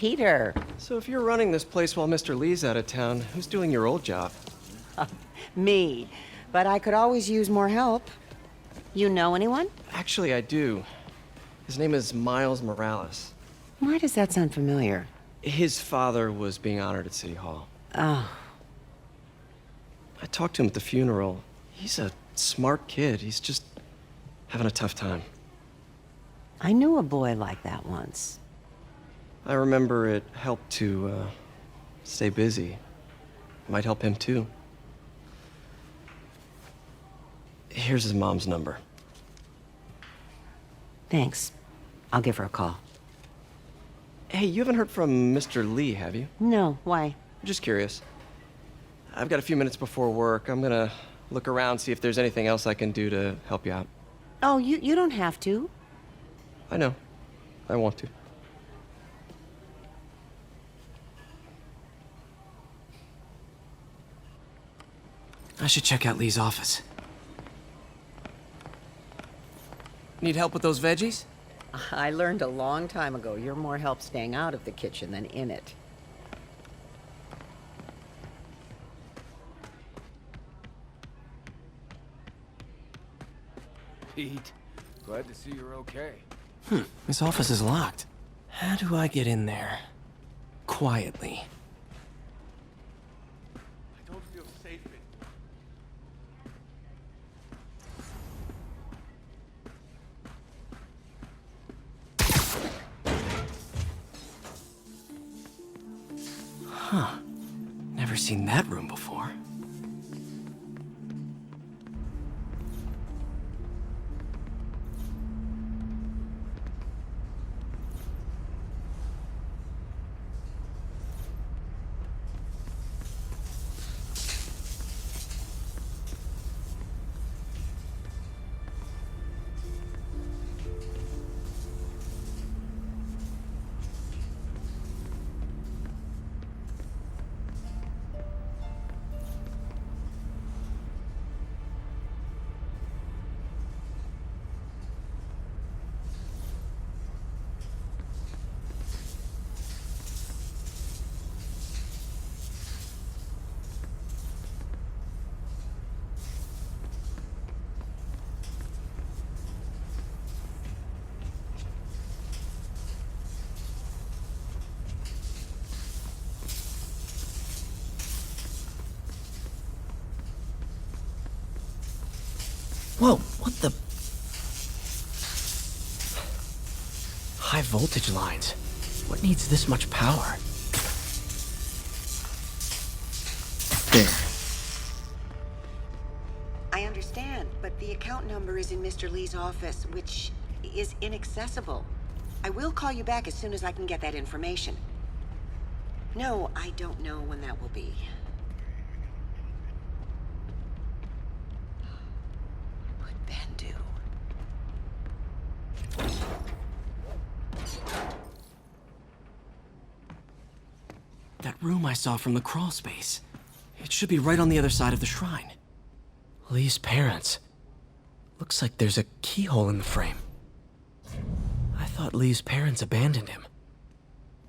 Peter. So if you're running this place while Mr. Lee's out of town, who's doing your old job? Me. But I could always use more help. You know anyone? Actually, I do. His name is Miles Morales. Why does that sound familiar? His father was being honored at City Hall. Oh. I talked to him at the funeral. He's a smart kid. He's just having a tough time. I knew a boy like that once. I remember it helped to, stay busy. Might help him, too. Here's his mom's number. Thanks. I'll give her a call. Hey, you haven't heard from Mr. Lee, have you? No, why? I'm just curious. I've got a few minutes before work. I'm gonna look around, see if there's anything else I can do to help you out. Oh, you don't have to. I know. I want to. I should check out Lee's office. Need help with those veggies? I learned a long time ago you're more help staying out of the kitchen than in it. Pete, glad to see you're okay. This office is locked. How do I get in there? Quietly. I don't feel safe in. Huh. Never seen that room before. Whoa, what the? High voltage lines. What needs this much power? There. I understand, but the account number is in Mr. Lee's office, which is inaccessible. I will call you back as soon as I can get that information. No, I don't know when that will be. What'd Ben do? That room I saw from the crawl space. It should be right on the other side of the shrine. Lee's parents. Looks like there's a keyhole in the frame. I thought Lee's parents abandoned him.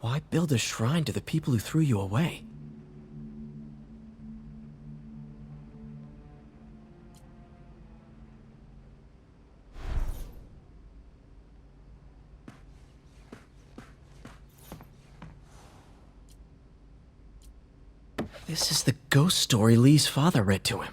Why build a shrine to the people who threw you away? This is the ghost story Lee's father read to him.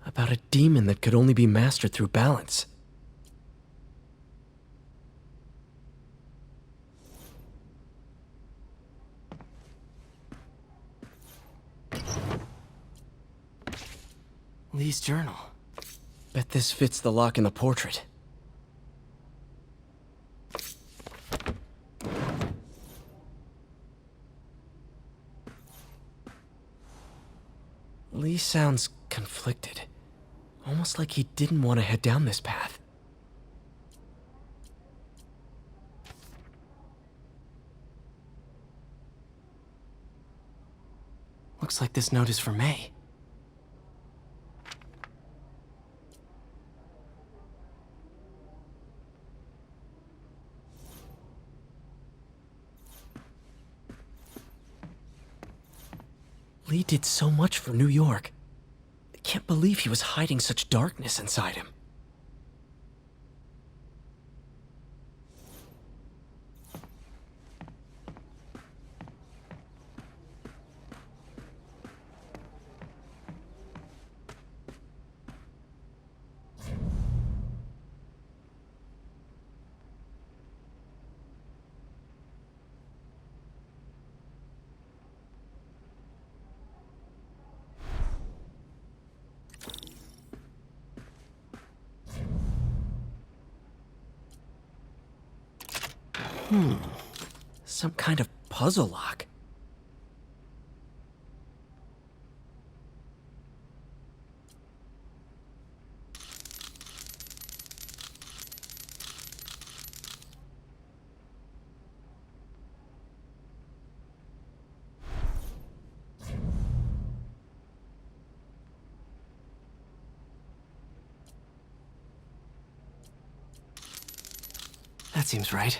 About a demon that could only be mastered through balance. Lee's journal. Bet this fits the lock in the portrait. Lee sounds conflicted. Almost like he didn't want to head down this path. Looks like this note is for May. Lee did so much for New York. I can't believe he was hiding such darkness inside him. Some kind of puzzle lock. That seems right.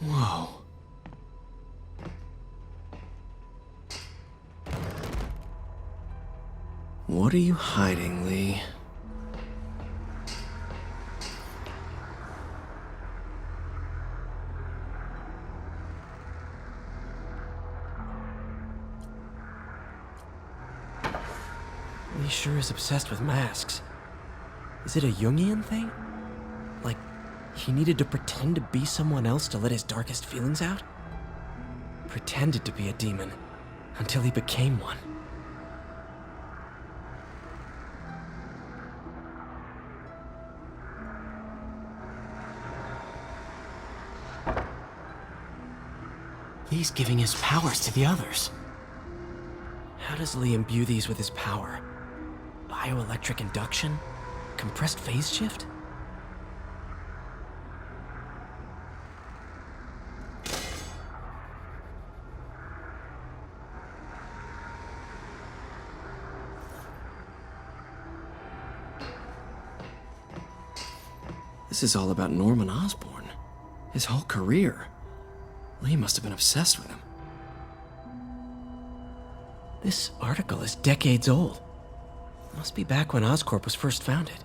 Whoa. What are you hiding, Lee? Lee sure is obsessed with masks. Is it a Jungian thing? Like, he needed to pretend to be someone else to let his darkest feelings out? Pretended to be a demon until he became one. Lee's giving his powers to the others. How does Lee imbue these with his power? Bioelectric induction? Compressed phase shift? This is all about Norman Osborn. His whole career. Lee must have been obsessed with him. This article is decades old. Must be back when Oscorp was first founded.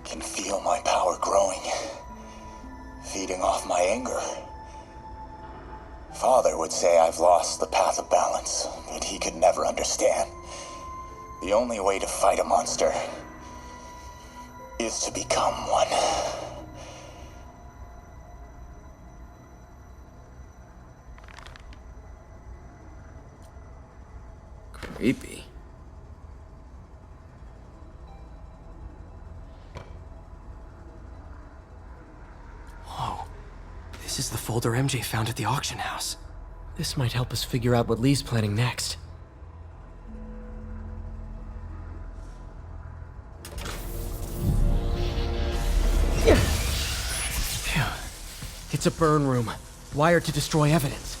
Can feel my power growing, feeding off my anger. Father would say I've lost the path of balance, but he could never understand. The only way to fight a monster is to become one. Creepy. Whoa. This is the folder MJ found at the auction house. This might help us figure out what Lee's planning next. Phew. It's a burn room, wired to destroy evidence.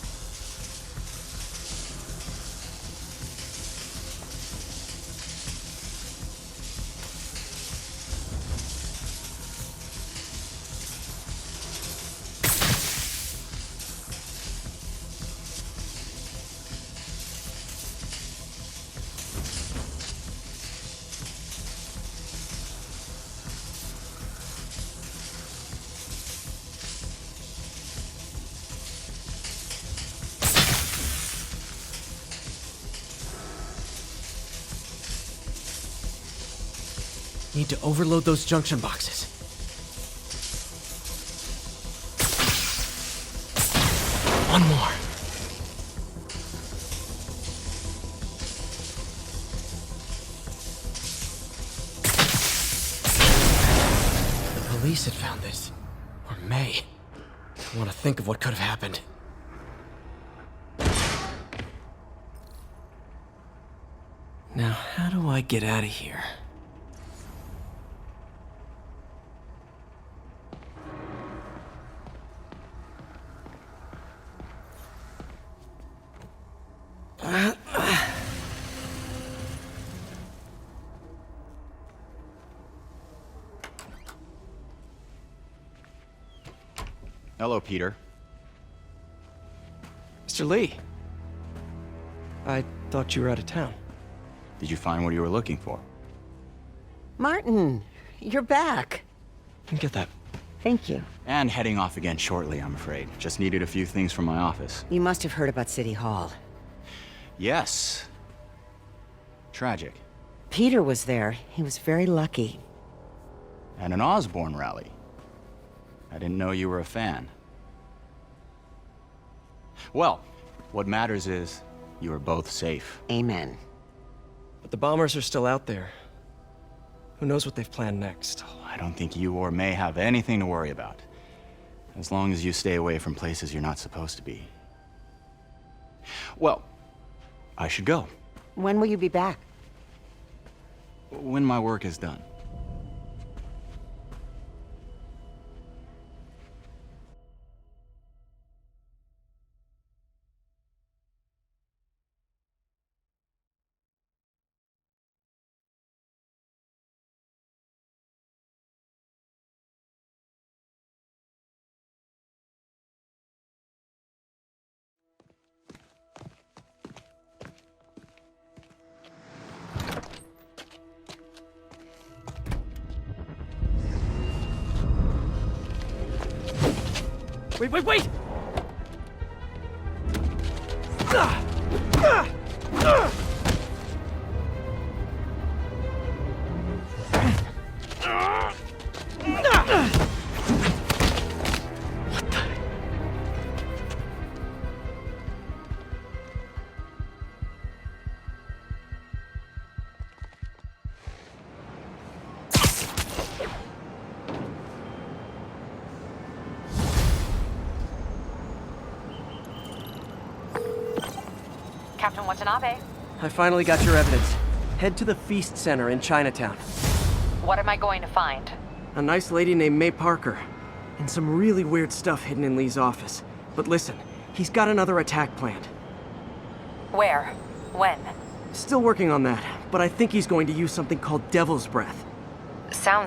Need to overload those junction boxes. One more. The police had found this. Or may. I want to think of what could have happened. Now, how do I get out of here? Hello, Peter. Mr. Lee. I thought you were out of town. Did you find what you were looking for? Martin, you're back. Let me get that. Thank you. And heading off again shortly, I'm afraid. Just needed a few things from my office. You must have heard about City Hall. Yes. Tragic. Peter was there. He was very lucky. And an Osborn rally. I didn't know you were a fan. Well, what matters is you are both safe. Amen. But the bombers are still out there. Who knows what they've planned next? I don't think you or May have anything to worry about. As long as you stay away from places you're not supposed to be. Well, I should go. When will you be back? When my work is done. Wait! Captain Watanabe, I finally got your evidence. Head to the Feast Center in Chinatown. what am I going to find? A nice lady named May Parker. And some really weird stuff hidden in Lee's office. But listen, he's got another attack planned. Where? When? Still working on that, but I think he's going to use something called Devil's Breath. Sounds